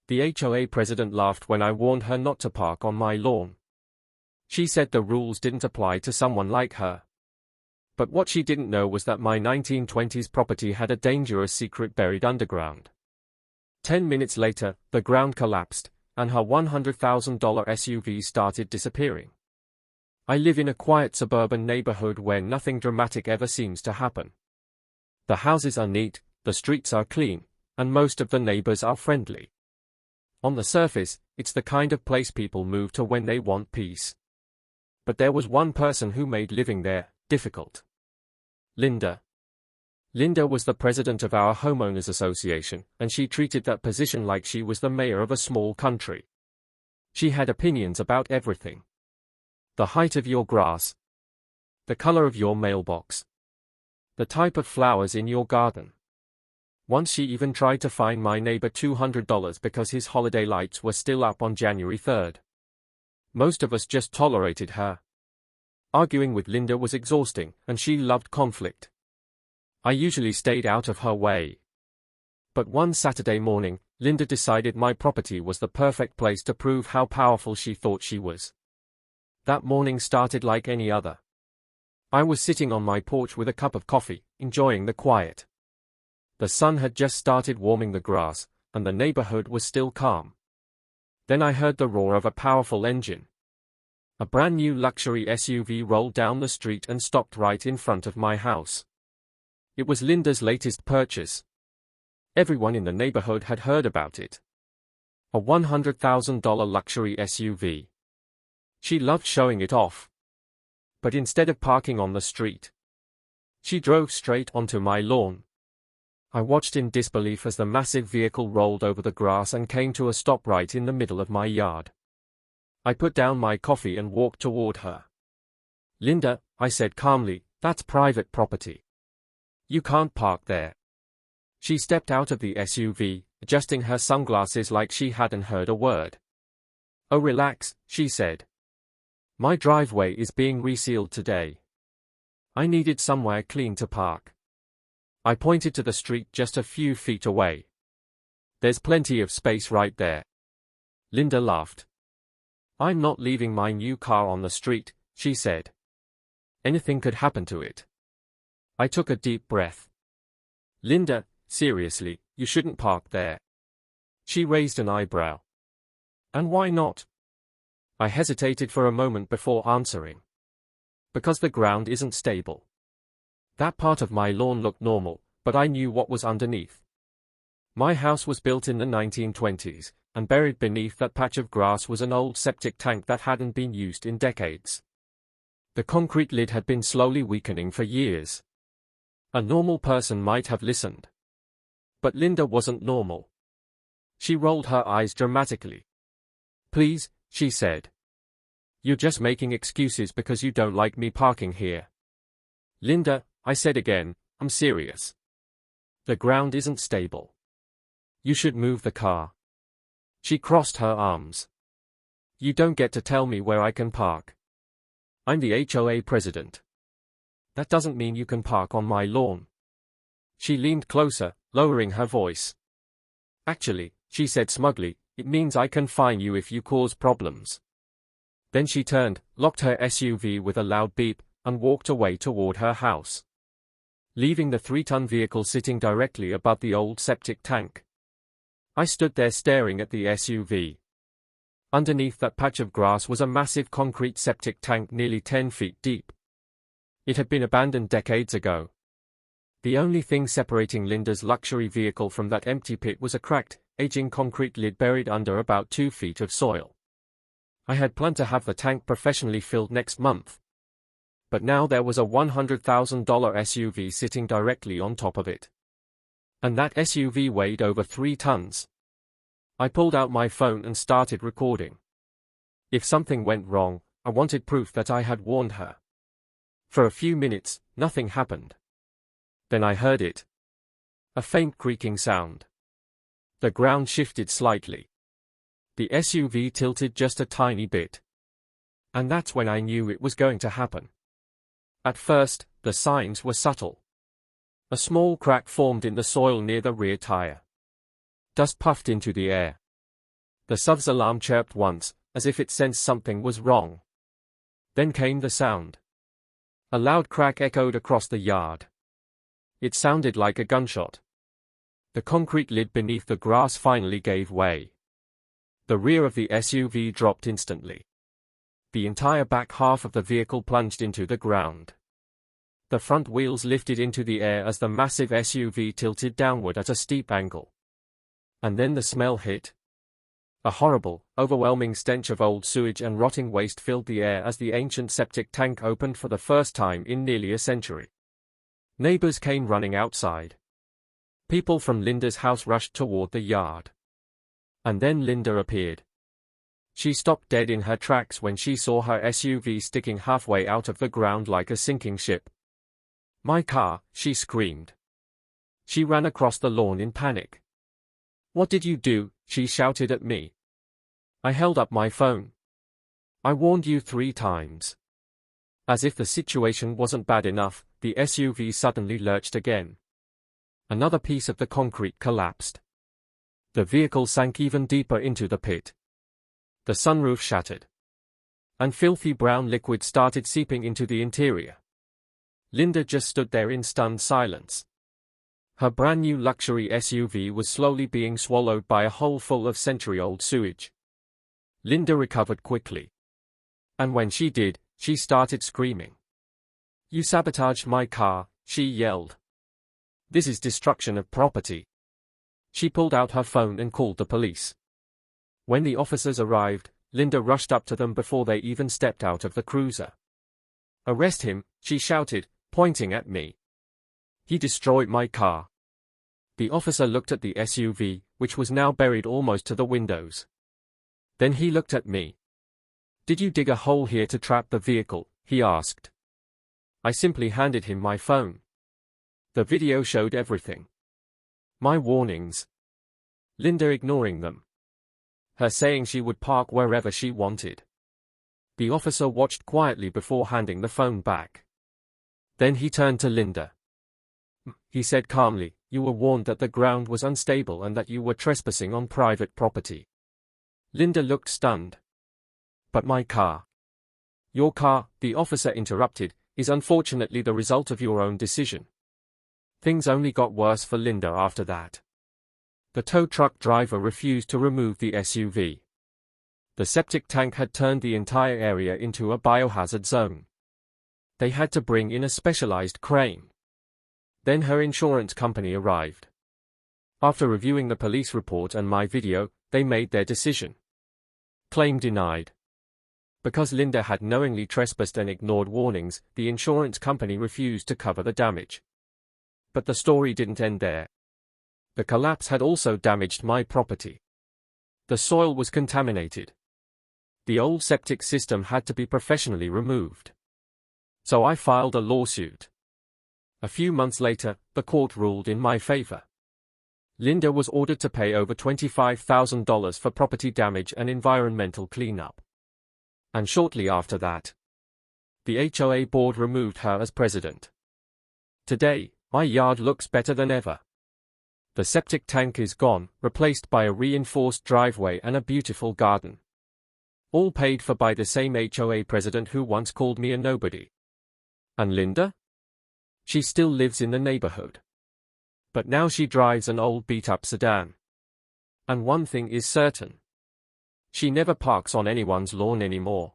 The HOA president laughed when I warned her not to park on my lawn. She said the rules didn't apply to someone like her. But what she didn't know was that my 1920s property had a dangerous secret buried underground. 10 minutes later, the ground collapsed, and her $100,000 SUV started disappearing. I live in a quiet suburban neighborhood where nothing dramatic ever seems to happen. The houses are neat, the streets are clean, and most of the neighbors are friendly. On the surface, it's the kind of place people move to when they want peace. But there was one person who made living there difficult. Linda. Linda was the president of our homeowners association, and she treated that position like she was the mayor of a small country. She had opinions about everything. The height of your grass. The color of your mailbox. The type of flowers in your garden. Once she even tried to fine my neighbor $200 because his holiday lights were still up on January 3rd. Most of us just tolerated her. Arguing with Linda was exhausting, and she loved conflict. I usually stayed out of her way. But one Saturday morning, Linda decided my property was the perfect place to prove how powerful she thought she was. That morning started like any other. I was sitting on my porch with a cup of coffee, enjoying the quiet. The sun had just started warming the grass, and the neighborhood was still calm. Then I heard the roar of a powerful engine. A brand new luxury SUV rolled down the street and stopped right in front of my house. It was Linda's latest purchase. Everyone in the neighborhood had heard about it. A $100,000 luxury SUV. She loved showing it off. But instead of parking on the street, she drove straight onto my lawn. I watched in disbelief as the massive vehicle rolled over the grass and came to a stop right in the middle of my yard. I put down my coffee and walked toward her. "Linda," I said calmly, "that's private property. You can't park there." She stepped out of the SUV, adjusting her sunglasses like she hadn't heard a word. "Oh, relax," she said. "My driveway is being resealed today. I needed somewhere clean to park." I pointed to the street just a few feet away. "There's plenty of space right there." Linda laughed. "I'm not leaving my new car on the street," she said. "Anything could happen to it." I took a deep breath. "Linda, seriously, you shouldn't park there." She raised an eyebrow. "And why not?" I hesitated for a moment before answering. "Because the ground isn't stable." That part of my lawn looked normal, but I knew what was underneath. My house was built in the 1920s, and buried beneath that patch of grass was an old septic tank that hadn't been used in decades. The concrete lid had been slowly weakening for years. A normal person might have listened. But Linda wasn't normal. She rolled her eyes dramatically. "Please," she said. "You're just making excuses because you don't like me parking here." "Linda," I said again, "I'm serious. The ground isn't stable. You should move the car." She crossed her arms. "You don't get to tell me where I can park. I'm the HOA president. That doesn't mean you can park on my lawn." She leaned closer, lowering her voice. "Actually," she said smugly, "it means I can fine you if you cause problems." Then she turned, locked her SUV with a loud beep, and walked away toward her house, leaving the 3-ton vehicle sitting directly above the old septic tank. I stood there staring at the SUV. Underneath that patch of grass was a massive concrete septic tank nearly 10 feet deep. It had been abandoned decades ago. The only thing separating Linda's luxury vehicle from that empty pit was a cracked, aging concrete lid buried under about 2 feet of soil. I had planned to have the tank professionally filled next month. But now there was a $100,000 SUV sitting directly on top of it. And that SUV weighed over 3 tons. I pulled out my phone and started recording. If something went wrong, I wanted proof that I had warned her. For a few minutes, nothing happened. Then I heard it. A faint creaking sound. The ground shifted slightly. The SUV tilted just a tiny bit. And that's when I knew it was going to happen. At first, the signs were subtle. A small crack formed in the soil near the rear tire. Dust puffed into the air. The SUV's alarm chirped once, as if it sensed something was wrong. Then came the sound. A loud crack echoed across the yard. It sounded like a gunshot. The concrete lid beneath the grass finally gave way. The rear of the SUV dropped instantly. The entire back half of the vehicle plunged into the ground. The front wheels lifted into the air as the massive SUV tilted downward at a steep angle. And then the smell hit. A horrible, overwhelming stench of old sewage and rotting waste filled the air as the ancient septic tank opened for the first time in nearly a century. Neighbors came running outside. People from Linda's house rushed toward the yard. And then Linda appeared. She stopped dead in her tracks when she saw her SUV sticking halfway out of the ground like a sinking ship. "My car," she screamed. She ran across the lawn in panic. "What did you do?" she shouted at me. I held up my phone. "I warned you 3 times." As if the situation wasn't bad enough, the SUV suddenly lurched again. Another piece of the concrete collapsed. The vehicle sank even deeper into the pit. The sunroof shattered. And filthy brown liquid started seeping into the interior. Linda just stood there in stunned silence. Her brand new luxury SUV was slowly being swallowed by a hole full of century-old sewage. Linda recovered quickly. And when she did, she started screaming. "You sabotaged my car," she yelled. "This is destruction of property." She pulled out her phone and called the police. When the officers arrived, Linda rushed up to them before they even stepped out of the cruiser. "Arrest him," she shouted, pointing at me. "He destroyed my car." The officer looked at the SUV, which was now buried almost to the windows. Then he looked at me. "Did you dig a hole here to trap the vehicle?" he asked. I simply handed him my phone. The video showed everything. My warnings. Linda ignoring them. Her saying she would park wherever she wanted. The officer watched quietly before handing the phone back. Then he turned to Linda. He said calmly, "You were warned that the ground was unstable and that you were trespassing on private property." Linda looked stunned. "But my car." "Your car," the officer interrupted, "is unfortunately the result of your own decision." Things only got worse for Linda after that. The tow truck driver refused to remove the SUV. The septic tank had turned the entire area into a biohazard zone. They had to bring in a specialized crane. Then her insurance company arrived. After reviewing the police report and my video, they made their decision. Claim denied. Because Linda had knowingly trespassed and ignored warnings, the insurance company refused to cover the damage. But the story didn't end there. The collapse had also damaged my property. The soil was contaminated. The old septic system had to be professionally removed. So I filed a lawsuit. A few months later, the court ruled in my favor. Linda was ordered to pay over $25,000 for property damage and environmental cleanup. And shortly after that, the HOA board removed her as president. Today, my yard looks better than ever. The septic tank is gone, replaced by a reinforced driveway and a beautiful garden. All paid for by the same HOA president who once called me a nobody. And Linda? She still lives in the neighborhood. But now she drives an old beat-up sedan. And one thing is certain. She never parks on anyone's lawn anymore.